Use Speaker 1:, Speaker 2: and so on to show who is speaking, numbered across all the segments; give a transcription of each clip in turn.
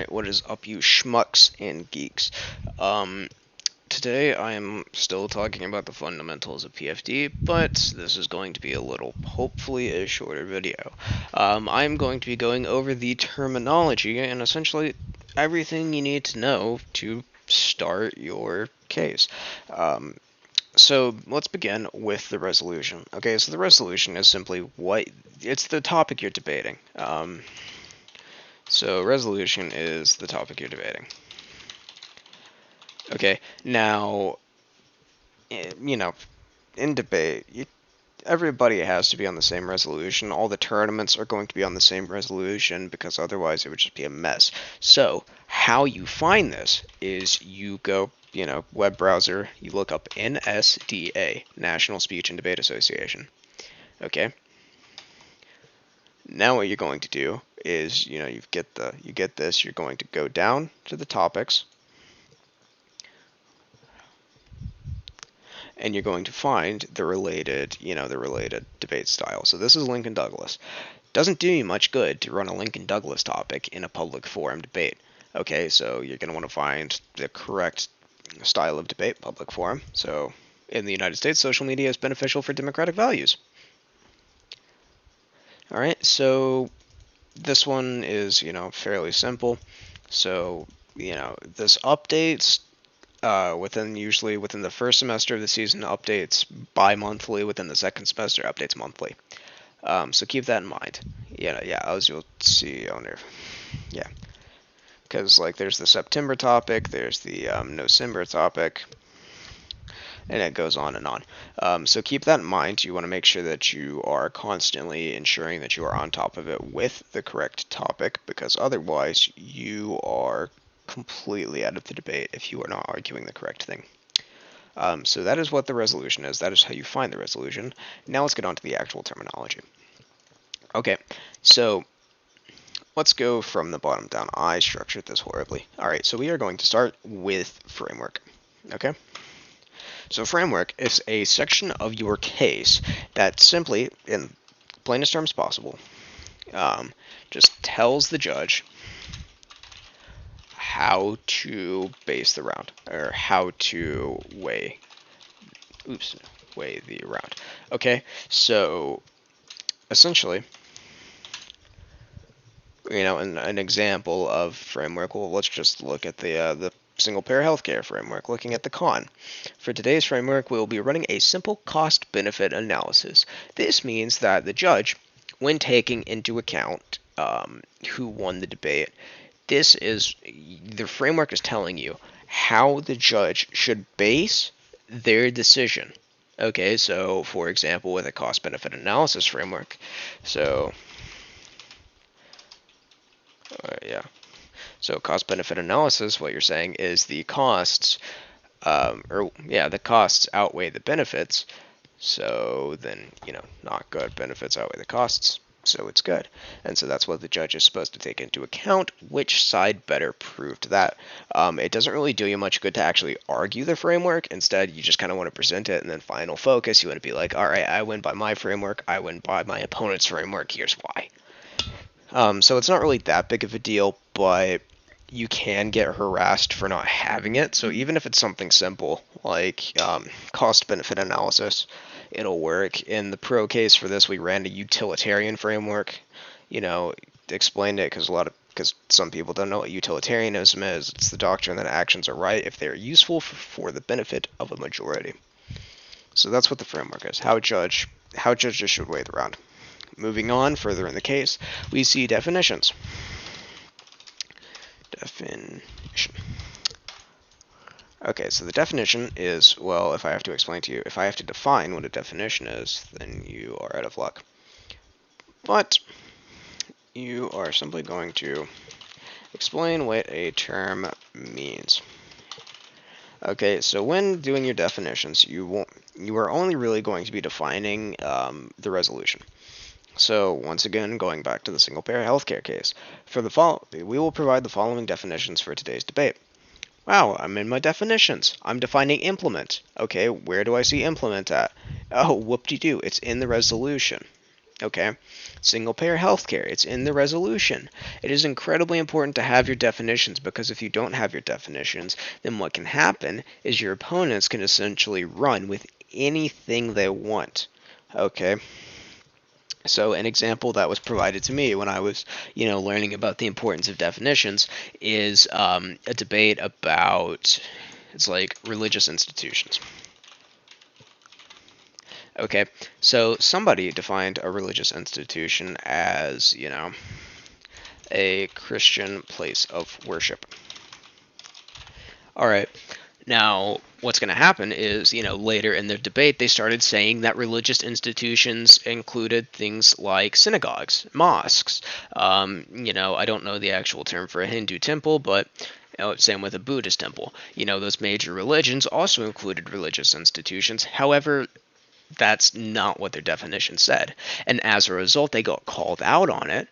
Speaker 1: Alright, what is up, you schmucks and geeks? Today I am still talking about the fundamentals of PFD, but this is going to be a little, hopefully a shorter video. I'm going to be going over the terminology and essentially everything you need to know to start your case. So let's begin with the resolution. Okay, so the resolution is simply it's the topic you're debating. So resolution is the topic you're debating. Okay, now, in debate, everybody has to be on the same resolution. All the tournaments are going to be on the same resolution because otherwise it would just be a mess. So how you find this is you go, web browser, you look up NSDA, National Speech and Debate Association. Okay. Now what you're going to do is, you get this, you're going to go down to the topics, and you're going to find the related debate style. So this is Lincoln Douglas. Doesn't do you much good to run a Lincoln Douglas topic in a public forum debate. Okay, so you're going to want to find the correct style of debate, public forum. So in the United States, social media is beneficial for democratic values. Alright, so this one is, fairly simple. So, this updates usually within the first semester of the season, updates bi-monthly. Within the second semester, updates monthly. So keep that in mind. As you'll see on there. Yeah. Because, there's the September topic, there's the November topic, and it goes on and on. So keep that in mind. You want to make sure that you are constantly ensuring that you are on top of it with the correct topic, because otherwise you are completely out of the debate if you are not arguing the correct thing. So that is what the resolution is. That is how you find the resolution. Now let's get on to the actual terminology. Okay, so let's go from the bottom down. I structured this horribly. Alright, so we are going to start with framework. Okay? So framework is a section of your case that simply, in plainest terms possible, just tells the judge how to base the round, or how to weigh the round. Okay, so essentially, an example of framework, well, let's just look at the single-payer healthcare framework, looking at the con. For today's framework, we will be running a simple cost-benefit analysis. This means that the judge, when taking into account who won the debate, the framework is telling you how the judge should base their decision. Okay, so for example, with a cost-benefit analysis framework, so cost-benefit analysis, what you're saying is the costs, the costs outweigh the benefits. So then, not good. Benefits outweigh the costs, so it's good. And so that's what the judge is supposed to take into account, which side better proved that. It doesn't really do you much good to actually argue the framework. Instead, you just kind of want to present it, and then final focus, you want to be like, all right, I win by my framework, I win by my opponent's framework, here's why. So it's not really that big of a deal, but you can get harassed for not having it. So even if it's something simple like cost-benefit analysis, it'll work. In the pro case for this, we ran a utilitarian framework. Explained it because some people don't know what utilitarianism is. It's the doctrine that actions are right if they are useful for the benefit of a majority. So that's what the framework is. How judges should weigh the round. Moving on further in the case, we see definitions. Definition. Okay, so the definition is, well, if I have to define what a definition is, then you are out of luck. But you are simply going to explain what a term means. Okay, so when doing your definitions, you are only really going to be defining the resolution. So once again, going back to the single-payer healthcare case, we will provide the following definitions for today's debate. Wow, I'm in my definitions. I'm defining implement. Okay, where do I see implement at? Oh, whoop-de-doo, it's in the resolution. Okay, single-payer healthcare, it's in the resolution. It is incredibly important to have your definitions, because if you don't have your definitions, then what can happen is your opponents can essentially run with anything they want. Okay, so an example that was provided to me when I was, learning about the importance of definitions is a debate about, it's like religious institutions. Okay, so somebody defined a religious institution as, a Christian place of worship. All right. Now, what's going to happen is, later in the debate, they started saying that religious institutions included things like synagogues, mosques. I don't know the actual term for a Hindu temple, but same with a Buddhist temple. Those major religions also included religious institutions. However, that's not what their definition said. And as a result, they got called out on it,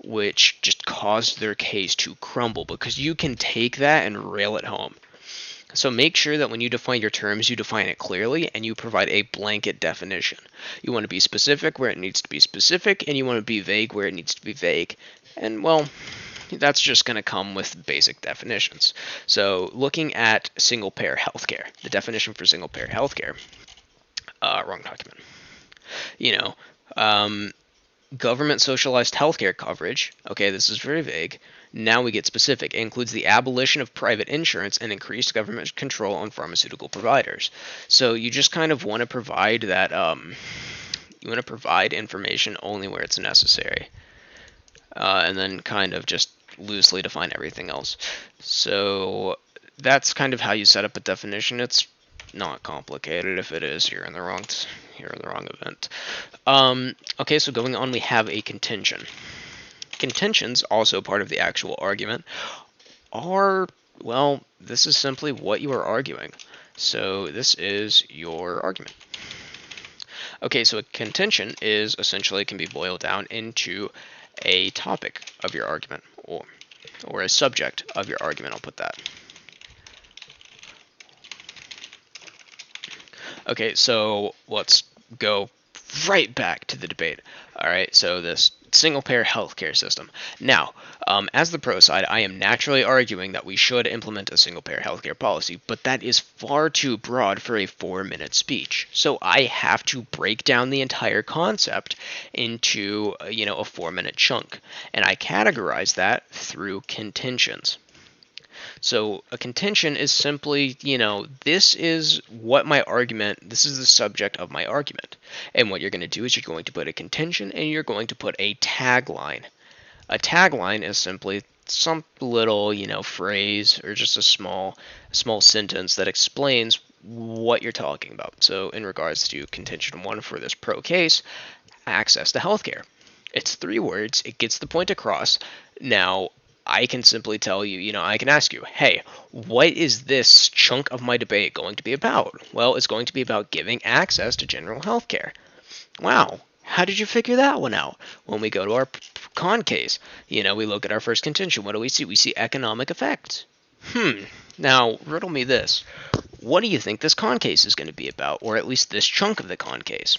Speaker 1: which just caused their case to crumble, because you can take that and rail it home. So make sure that when you define your terms, you define it clearly and you provide a blanket definition. You want to be specific where it needs to be specific, and you want to be vague where it needs to be vague. And, well, that's just going to come with basic definitions. So looking at single-payer healthcare, the definition for single-payer healthcare, wrong document. Government socialized healthcare coverage. Okay, this is very vague. Now we get specific. It includes the abolition of private insurance and increased government control on pharmaceutical providers. So you just kind of want to provide that. You want to provide information only where it's necessary, and then kind of just loosely define everything else. So that's kind of how you set up a definition. It's not complicated. If it is, you're in the wrong event. Okay, so going on, we have a contention. Contentions, also part of the actual argument, are, well, this is simply what you are arguing. So this is your argument. Okay, so a contention is essentially, can be boiled down into a topic of your argument, or a subject of your argument, I'll put that. Okay, so let's go right back to the debate. All right, so this single-payer healthcare system. Now, as the pro side, I am naturally arguing that we should implement a single-payer healthcare policy, but that is far too broad for a 4-minute speech. So I have to break down the entire concept into, a 4-minute chunk, and I categorize that through contentions. So a contention is simply, this is the subject of my argument. And what you're going to do is you're going to put a contention and you're going to put a tagline. A tagline is simply some little, phrase or just a small sentence that explains what you're talking about. So in regards to contention 1 for this pro case, access to healthcare. It's 3 words. It gets the point across. Now, I can simply tell you, I can ask you, hey, what is this chunk of my debate going to be about? Well, it's going to be about giving access to general health care. Wow, how did you figure that one out? When we go to our con case, we look at our first contention. What do we see? We see economic effects. Now, riddle me this. What do you think this con case is going to be about, or at least this chunk of the con case?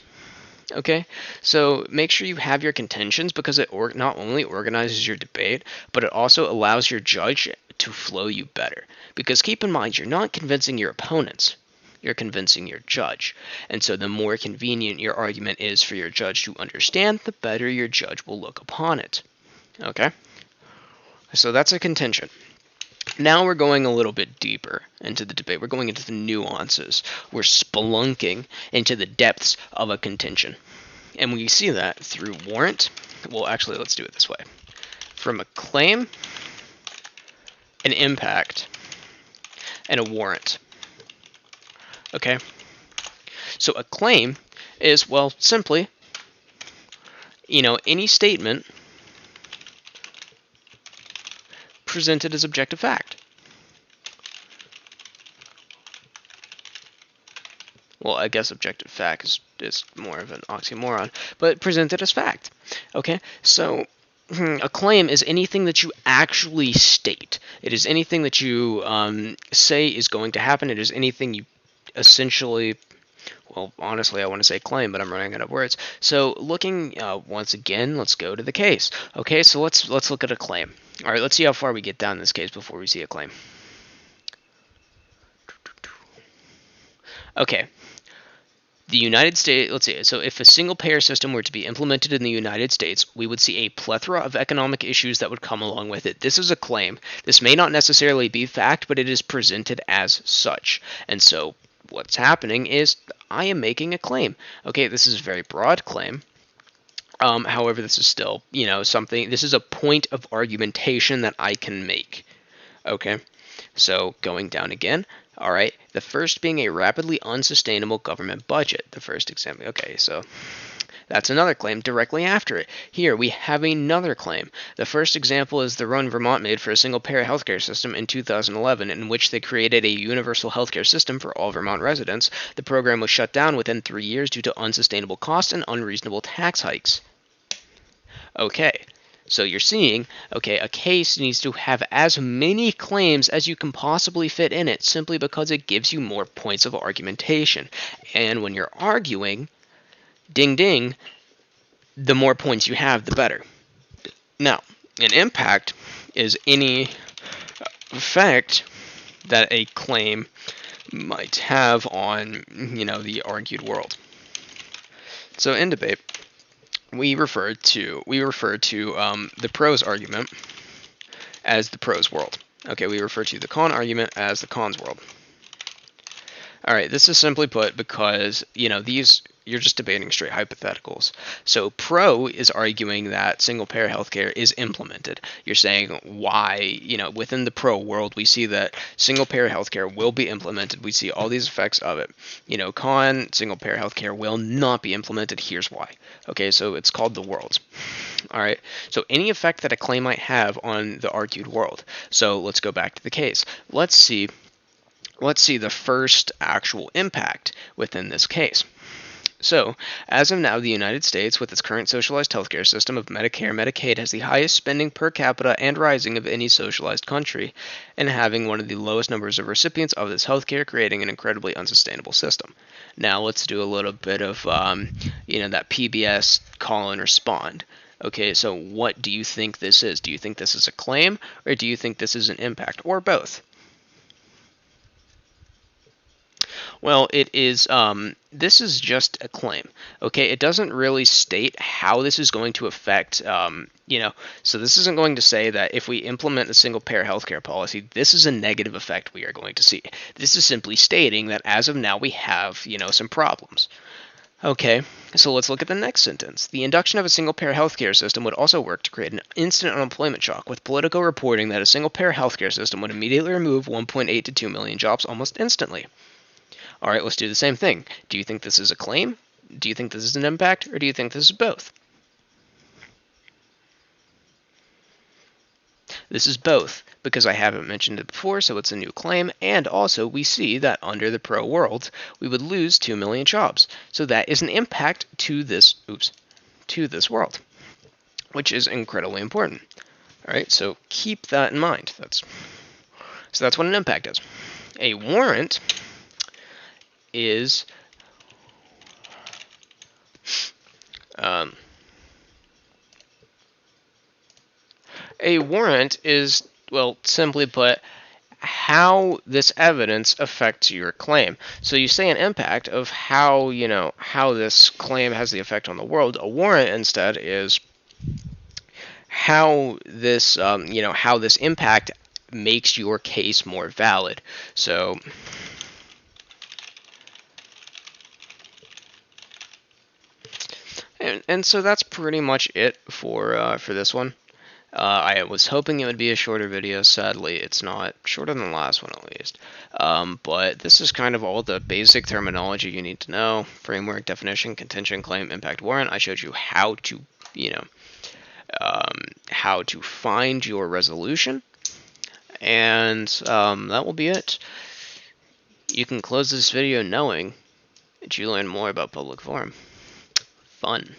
Speaker 1: Okay, so make sure you have your contentions, because it not only organizes your debate, but it also allows your judge to flow you better. Because keep in mind, you're not convincing your opponents, you're convincing your judge. And so the more convenient your argument is for your judge to understand, the better your judge will look upon it. Okay, so that's a contention. Now we're going a little bit deeper into the debate. We're going into the nuances. We're spelunking into the depths of a contention. And we see that through warrant. Well, actually, let's do it this way. From a claim, an impact, and a warrant. Okay? So a claim is, well, simply, any statement presented as objective fact. Well, I guess objective fact is more of an oxymoron, but presented as fact. Okay, so a claim is anything that you actually state. It is anything that you say is going to happen. It is anything you essentially Well, honestly, I want to say claim, but I'm running out of words. So, looking once again, let's go to the case. Okay, so let's look at a claim. All right, let's see how far we get down this case before we see a claim. Okay, the United States, let's see, so if a single payer system were to be implemented in the United States, we would see a plethora of economic issues that would come along with it. This is a claim. This may not necessarily be fact, but it is presented as such. And so what's happening is I am making a claim. Okay, this is a very broad claim. However, this is still, something, this is a point of argumentation that I can make. Okay, so going down again. All right, the first being a rapidly unsustainable government budget. The first example. Okay, so that's another claim directly after it. Here we have another claim. The first example is the run Vermont made for a single-payer healthcare system in 2011, in which they created a universal healthcare system for all Vermont residents. The program was shut down within 3 years due to unsustainable costs and unreasonable tax hikes. Okay, so you're seeing, okay, a case needs to have as many claims as you can possibly fit in it, simply because it gives you more points of argumentation. And when you're arguing, ding ding, the more points you have, the better. Now, an impact is any effect that a claim might have on, the argued world. So in debate, we refer to the pros argument as the pros world. Okay, we refer to the con argument as the cons world. All right, this is simply put because, these, you're just debating straight hypotheticals. So pro is arguing that single-payer healthcare is implemented. You're saying why, within the pro world, we see that single-payer healthcare will be implemented. We see all these effects of it. Con, single-payer healthcare will not be implemented. Here's why. Okay, so it's called the worlds. All right, so any effect that a claim might have on the argued world. So let's go back to the case. Let's see the first actual impact within this case. So, as of now, the United States, with its current socialized healthcare system of Medicare and Medicaid, has the highest spending per capita and rising of any socialized country, and having one of the lowest numbers of recipients of this healthcare, creating an incredibly unsustainable system. Now, let's do a little bit of, that PBS call and respond. Okay, so what do you think this is? Do you think this is a claim, or do you think this is an impact, or both? Well, it is, this is just a claim, okay? It doesn't really state how this is going to affect, so this isn't going to say that if we implement the single-payer healthcare policy, this is a negative effect we are going to see. This is simply stating that as of now we have, some problems. Okay, so let's look at the next sentence. The induction of a single-payer healthcare system would also work to create an instant unemployment shock, with Politico reporting that a single-payer healthcare system would immediately remove 1.8 to 2 million jobs almost instantly. All right, let's do the same thing. Do you think this is a claim? Do you think this is an impact? Or do you think this is both? This is both, because I haven't mentioned it before, so it's a new claim, and also we see that under the pro world, we would lose 2 million jobs. So that is an impact to this world, which is incredibly important. All right, so keep that in mind. That's what an impact is. A warrant is well, simply put, how this evidence affects your claim. So you say an impact of how this claim has the effect on the world. A warrant instead is how this how this impact makes your case more valid. So And so that's pretty much it for this one. I was hoping it would be a shorter video. Sadly, it's not. Shorter than the last one, at least. But this is kind of all the basic terminology you need to know. Framework, definition, contention, claim, impact, warrant. I showed you how to, how to find your resolution. And that will be it. You can close this video knowing that you learned more about public forum. Fun.